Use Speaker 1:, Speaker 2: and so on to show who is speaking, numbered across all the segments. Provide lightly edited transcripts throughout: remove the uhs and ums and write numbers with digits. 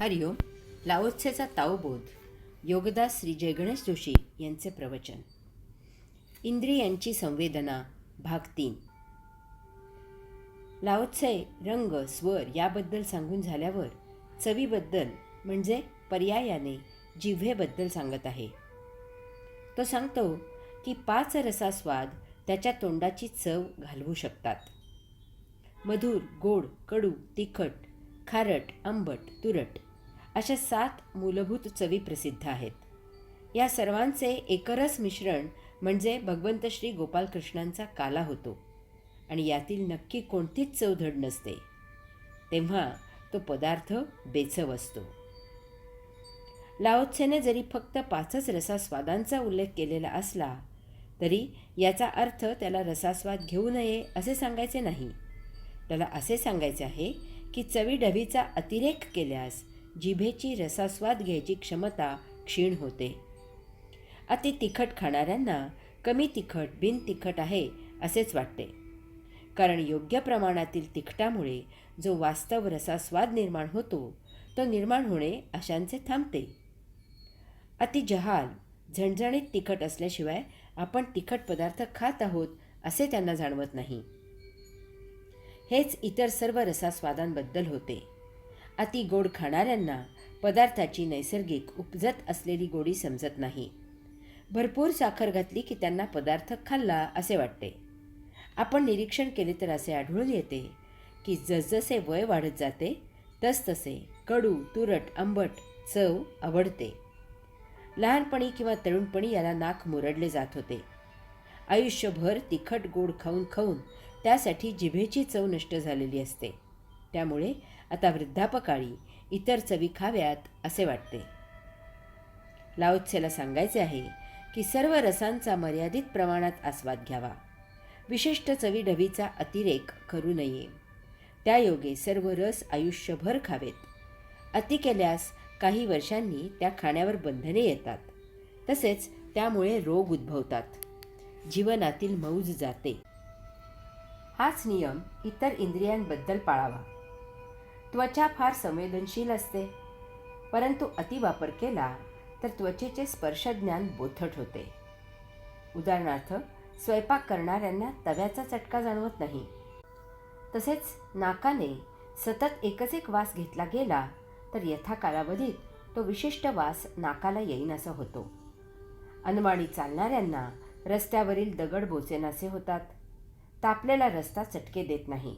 Speaker 1: हरिओम. लाओत्सेचा ताओबोध. योगदास श्री जयगणेश जोशी यांचे प्रवचन. इंद्रियांची संवेदना भाग 3. लाओत्से रंग स्वर याबद्दल सांगून झाल्यावर चवीबद्दल म्हणजे पर्यायाने जिव्हेबद्दल सांगत आहे. तो सांगतो की 5 रसास्वाद त्याच्या तोंडाची चव घालवू शकतात. मधुर, गोड, कडू, तिखट, खारट, आंबट, तुरट अशा 7 मूलभूत चवी प्रसिद्ध आहेत. या सर्वांचे एकरस मिश्रण म्हणजे भगवंत श्री गोपालकृष्णांचा काला होतो आणि यातील नक्की कोणतीच चव धड नसते. तेव्हा तो पदार्थ बेचव असतो. लाओत्सेने जरी फक्त 5च रसास्वादांचा उल्लेख केलेला असला तरी याचा अर्थ त्याला रसास्वाद घेऊ नये असे सांगायचे नाही. त्याला असे सांगायचे आहे की चवी ढवीचा अतिरेक केल्यास जिभेची रसास्वाद घ्यायची क्षमता क्षीण होते. अति तिखट खाणाऱ्यांना कमी तिखट बिन तिखट आहे असेच वाटते, कारण योग्य प्रमाणातील तिखटामुळे जो वास्तव रसास्वाद निर्माण होतो तो निर्माण होणे अशांचे थांबते. अति जहाल झणझणीत तिखट असल्याशिवाय आपण तिखट पदार्थ खात आहोत असे त्यांना जाणवत नाही. हेच इतर सर्व रसास्वादांबद्दल होते. अति गोड खाणाऱ्यांना पदार्थाची नैसर्गिक उपजत असलेली गोडी समजत नाही. भरपूर साखर घातली की त्यांना पदार्थ खाल्ला असे वाटते. आपण निरीक्षण केले तर असे आढळून येते की जसजसे वय वाढत जाते तसतसे कडू, तुरट, आंबट चव आवडते. लहानपणी किंवा तरुणपणी याला नाक मुरडले जात होते. आयुष्यभर तिखट गोड खाऊन खाऊन त्यासाठी जिभेची चव नष्ट झालेली असते. त्यामुळे आता वृद्धापकाळी इतर चवी खाव्यात असे वाटते. लाओत्सेला सांगायचे आहे की सर्व रसांचा मर्यादित प्रमाणात आस्वाद घ्यावा. विशिष्ट चवी ढवीचा अतिरेक करू नये. त्यायोगे सर्व रस आयुष्यभर खावेत. अति केल्यास काही वर्षांनी त्या खाण्यावर बंधने येतात. तसेच त्यामुळे रोग उद्भवतात. जीवनातील मौज जाते. हाच नियम इतर इंद्रियांबद्दल पाळावा. त्वचा फार संवेदनशील असते, परंतु अतिवापर केला तर त्वचेचे स्पर्शज्ञान बोथट होते. उदाहरणार्थ, स्वयंपाक करणाऱ्यांना तव्याचा चटका जाणवत नाही. तसेच नाकाने सतत एकच एक वास घेतला गेला तर यथाकालावधीत तो विशिष्ट वास नाकाला येईन असा होतो. अनवाणी चालणाऱ्यांना रस्त्यावरील दगड बोचेनासे होतात. तापलेला रस्ता चटके देत नाही.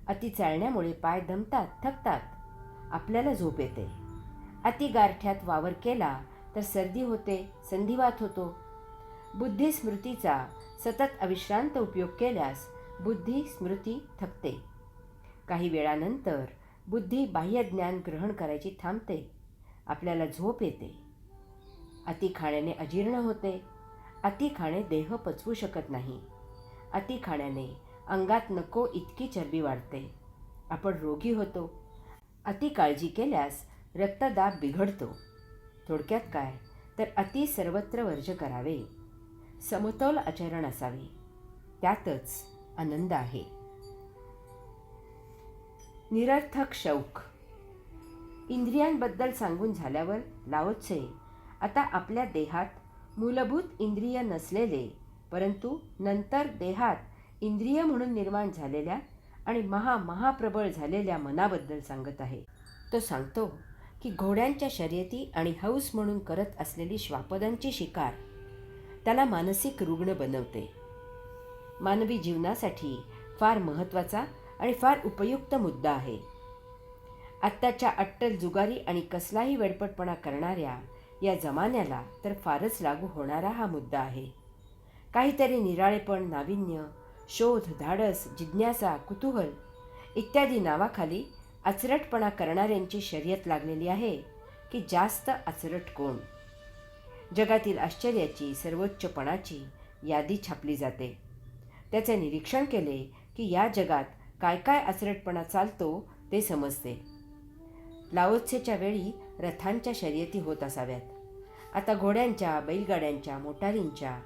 Speaker 1: अति चालण्यामुळे पाय दमतात, थकतात. आपल्याला झोप येते. अति गारठ्यात वावर केला तर सर्दी होते, संधिवात होतो. बुद्धी स्मृतीचा सतत अविश्रांत उपयोग केल्यास बुद्धी स्मृती थकते. काही वेळानंतर बुद्धी बाह्य ज्ञान ग्रहण करायची थांबते. आपल्याला झोप येते. अति खाण्याने अजीर्ण होते. अति खाणे देह पचवू शकत नाही. अति खाण्याने अंगात नको इतकी चरबी वाढते. आपण रोगी होतो. अति काळजी केल्यास रक्तदाब बिघडतो. थोडक्यात काय तर अति सर्वत्र वर्ज करावे. समतोल आचरण असावे. त्यातच आनंद आहे. निरर्थक शौक. इंद्रियांबद्दल सांगून झाल्यावर लाओत्से आता आपल्या देहात मूलभूत इंद्रिय नसलेले परंतु नंतर देहात इंद्रिय म्हणून निर्माण झालेल्या आणि महाप्रबळ झालेल्या मनाबद्दल सांगत आहे. तो सांगतो की घोड्यांच्या शर्यती आणि हौस म्हणून करत असलेली श्वापदांची शिकार त्याला मानसिक रुग्ण बनवते. मानवी जीवनासाठी फार महत्त्वाचा आणि फार उपयुक्त मुद्दा आहे. आत्ताच्या अट्टल जुगारी आणि कसलाही वेडपटपणा करणाऱ्या या जमान्याला तर फारच लागू होणारा हा मुद्दा आहे. काहीतरी निराळेपण, नाविन्य, शोध, धाडस, जिज्ञासा, कुतूहल इत्यादी नावाखाली आचरटपणा करणाऱ्यांची शर्यत लागलेली आहे की जास्त आचरट कोण. जगातील आश्चर्याची, सर्वोच्चपणाची यादी छापली जाते. त्याचे निरीक्षण केले की या जगात काय काय आचरटपणा चालतो ते समजते. लाओत्सेच्या वेळी रथांच्या शर्यती होत असाव्यात. आता घोड्यांच्या, बैलगाड्यांच्या, मोटारींच्या,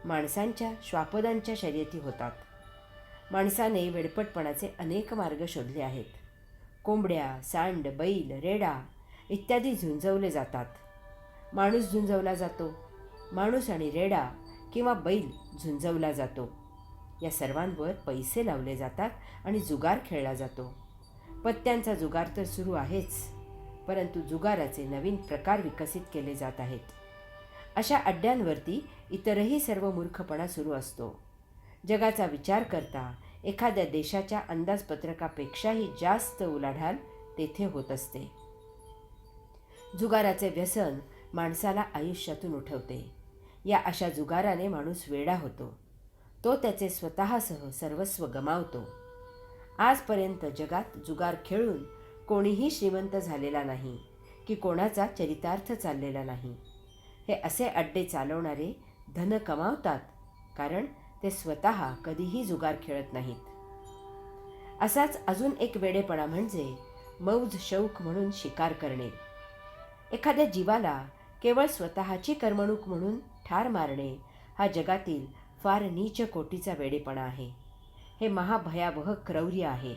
Speaker 1: माणसांच्या, श्वापदांच्या शर्यती होतात. माणसाने वेडपटपणाचे अनेक मार्ग शोधले आहेत. कोंबड्या, सांड, बैल, रेडा इत्यादी झुंजवले जातात. माणूस झुंजवला जातो, माणूस आणि रेडा किंवा बैल झुंजवला जातो. या सर्वांवर पैसे लावले जातात आणि जुगार खेळला जातो. पत्त्यांचा जुगार तर सुरू आहेच, परंतु जुगाराचे नवीन प्रकार विकसित केले जात आहेत. अशा अड्ड्यांवरती इतरही सर्व मूर्खपणा सुरू असतो. जगाचा विचार करता एखाद्या देशाच्या अंदाजपत्रकापेक्षाही जास्त उलाढाल तेथे होत असते. जुगाराचे व्यसन माणसाला आयुष्यातून उठवते. या अशा जुगाराने माणूस वेडा होतो. तो त्याचे स्वतःसह सर्वस्व गमावतो. आजपर्यंत जगात जुगार खेळून कोणीही श्रीमंत झालेला नाही की कोणाचा चरितार्थ चाललेला नाही. हे असे अड्डे चालवणारे धन कमावतात कारण ते स्वतः कधीही जुगार खेळत नाहीत. असाच अजून एक वेडेपणा म्हणजे मौज शौक म्हणून शिकार करणे. एखाद्या जीवाला केवळ स्वतःची करमणूक म्हणून ठार मारणे हा जगातील फार नीच कोटीचा वेडेपणा आहे. हे महाभयावह क्रौर्य आहे.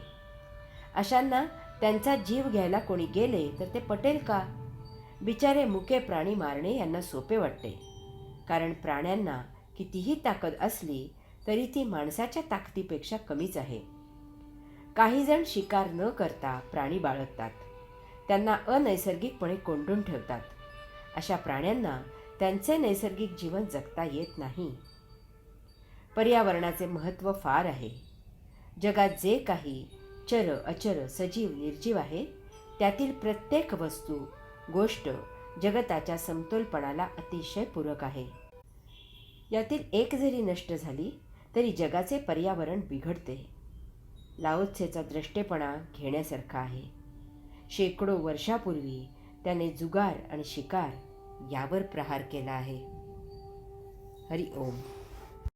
Speaker 1: अशांना त्यांचा जीव घ्यायला कोणी गेले तर ते पटेल का? बिचारे मुके प्राणी मारणे यांना सोपे वाटते, कारण प्राण्यांना कितीही ताकद असली तरी ती माणसाच्या ताकदीपेक्षा कमीच आहे. काही जण शिकार न करता प्राणी बाळगतात. त्यांना अनैसर्गिकपणे कोंडून ठेवतात. अशा प्राण्यांना त्यांचे नैसर्गिक जीवन जगता येत नाही. पर्यावरणाचे महत्त्व फार आहे. जगात जे काही चर अचर सजीव निर्जीव आहे त्यातील प्रत्येक वस्तू गोष्ट जगताच्या समतोलपणाला अतिशय पूरक आहे. यातील एक जरी नष्ट झाली तरी जगाचे पर्यावरण बिघडते. लाओत्सेचा द्रष्टेपणा घेण्यासारखा आहे. शेकडो वर्षापूर्वी त्याने जुगार आणि शिकार यावर प्रहार केला आहे. हरि ओम.